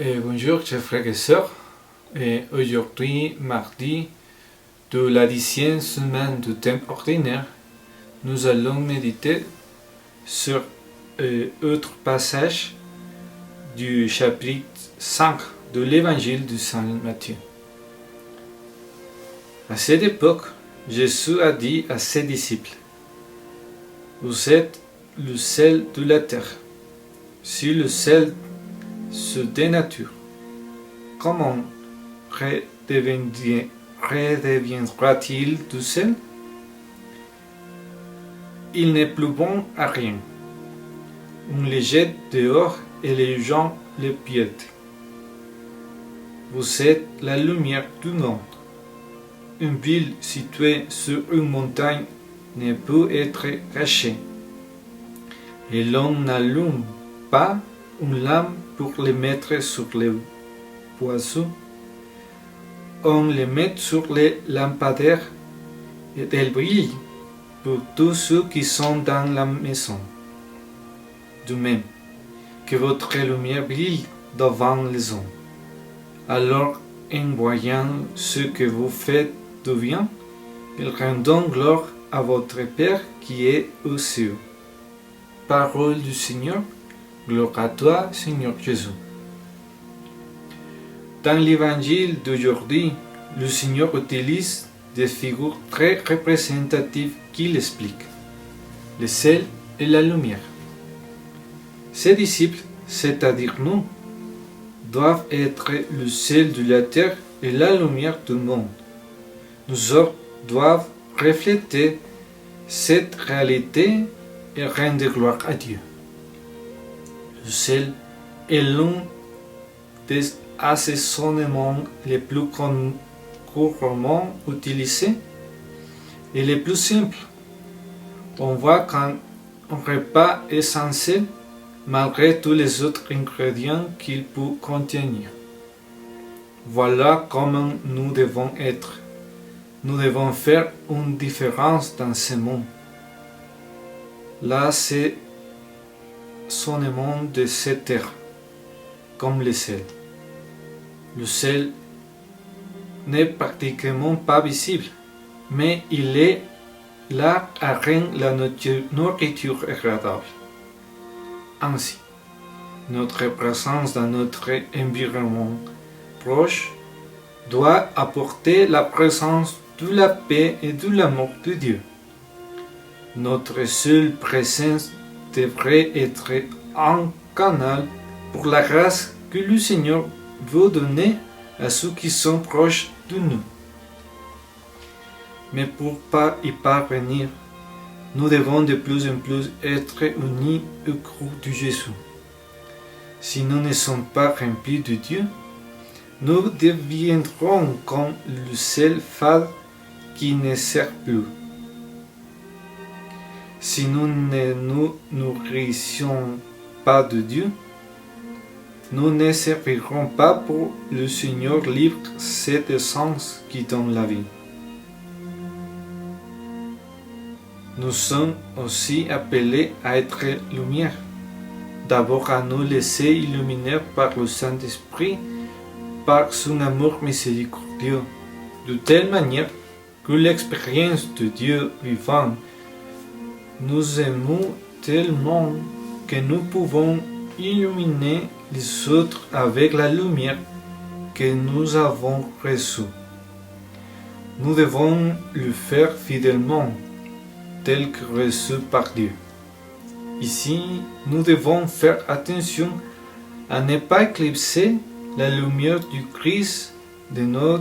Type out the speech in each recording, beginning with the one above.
Bonjour chers frères et sœurs. Aujourd'hui, mardi de la 10e semaine du temps ordinaire, nous allons méditer sur autre passage du chapitre 5 de l'évangile de Saint Matthieu. À cette époque, Jésus a dit à ses disciples: vous êtes le sel de la terre. Si le sel se dénature, comment redeviendra-t-il du sel? Il n'est plus bon à rien. On les jette dehors et les gens les pillent. Vous êtes la lumière du monde. Une ville située sur une montagne ne peut être cachée. Et l'on n'allume pas une lampe pour les mettre sur les boisseaux. On les met sur les lampadaires et elles brillent pour tous ceux qui sont dans la maison. De même, que votre lumière brille devant les hommes. Alors, en voyant ce que vous faites de bien, ils rendront gloire à votre Père qui est aux cieux. Parole du Seigneur. Gloire à toi, Seigneur Jésus. Dans l'évangile d'aujourd'hui, le Seigneur utilise des figures très représentatives qui l'expliquent: le sel et la lumière. Ses disciples, c'est-à-dire nous, doivent être le sel de la terre et la lumière du monde. Nous autres doivent refléter cette réalité et rendre gloire à Dieu. Le sel est l'un des assaisonnements les plus couramment utilisés et les plus simples. On voit qu'un repas est sans sel malgré tous les autres ingrédients qu'il peut contenir. Voilà comment nous devons être. Nous devons faire une différence dans ce monde. Là, c'est son monde de cette terre, comme le sel. Le sel n'est pratiquement pas visible, mais il est là à rendre la nourriture agréable. Ainsi, notre présence dans notre environnement proche doit apporter la présence de la paix et de l'amour de Dieu. Notre seule présence devrait être un canal pour la grâce que le Seigneur veut donner à ceux qui sont proches de nous. Mais pour y parvenir, nous devons de plus en plus être unis au cœur de Jésus. Si nous ne sommes pas remplis de Dieu, nous deviendrons comme le sel fade qui ne sert plus. Si nous ne nous nourrissons pas de Dieu, nous ne servirons pas pour le Seigneur livre cette essence qui donne la vie. Nous sommes aussi appelés à être lumière, d'abord à nous laisser illuminer par le Saint-Esprit, par son amour miséricordieux, de telle manière que l'expérience de Dieu vivant nous aimons tellement que nous pouvons illuminer les autres avec la lumière que nous avons reçue. Nous devons le faire fidèlement, tel que reçu par Dieu. Ici, nous devons faire attention à ne pas éclipser la lumière du Christ de nos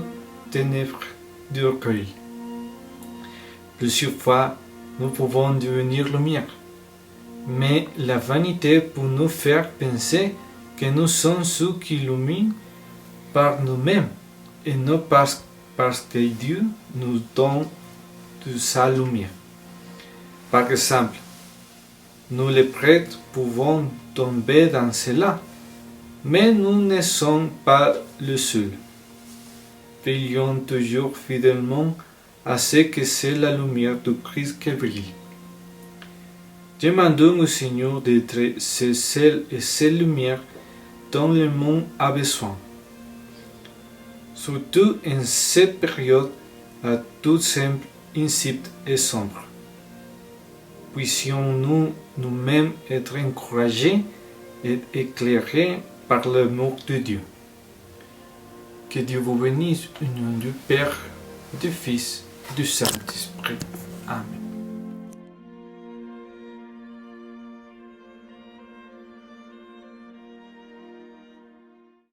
ténèbres d'orgueil. Plusieurs fois, nous pouvons devenir lumière, mais la vanité peut nous faire penser que nous sommes ceux qui illuminent par nous-mêmes et non parce que Dieu nous donne de sa lumière. Par exemple, nous les prêtres pouvons tomber dans cela, mais nous ne sommes pas les seuls. Veillons toujours fidèlement à ce que c'est la lumière de Christ qui brille. Demandons au Seigneur d'être ce sel et cette lumière dont le monde a besoin. Surtout en cette période à tout semble insipide et sombre. Puissions-nous nous-mêmes être encouragés et éclairés par l'amour de Dieu. Que Dieu vous bénisse au nom du Père, du Fils et du Saint-Esprit. Amen.